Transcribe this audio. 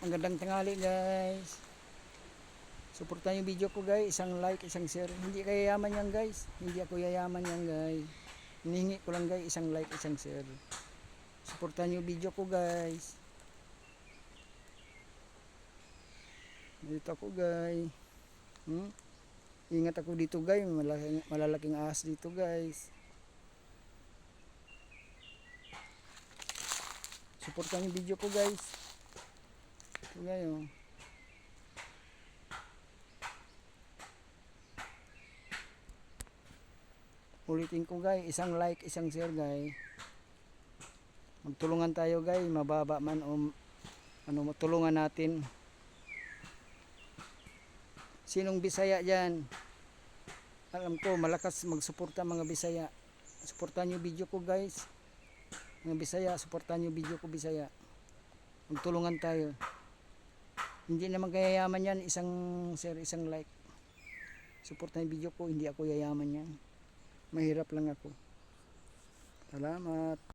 Magandang tanghali guys. Suportahan yung video ko guys. Isang like, isang share. Hindi kayo yaman yan guys. Hindi ako yayaman yan guys. Hinihingi ko lang guys. Isang like, isang share. Suportahan yung video ko guys. Dito ako guys. Ingat ako dito guys. Malalaking ahas dito guys. Suportahan yung video ko guys. Ito guys oh. Ulitin ko guys, isang like, isang share guys. Magtulungan tayo guys, mababa man o tulungan natin. Sinong Bisaya diyan? Alam ko malakas magsuporta mga Bisaya. Suportahan niyo video ko guys. Mga Bisaya, suportahan niyo video ko Bisaya. Magtulungan tayo. Hindi naman kayayaman yan, isang share, isang like. Suportahan yung video ko, hindi ako yayaman yan. Mahirap lang ako. Salamat.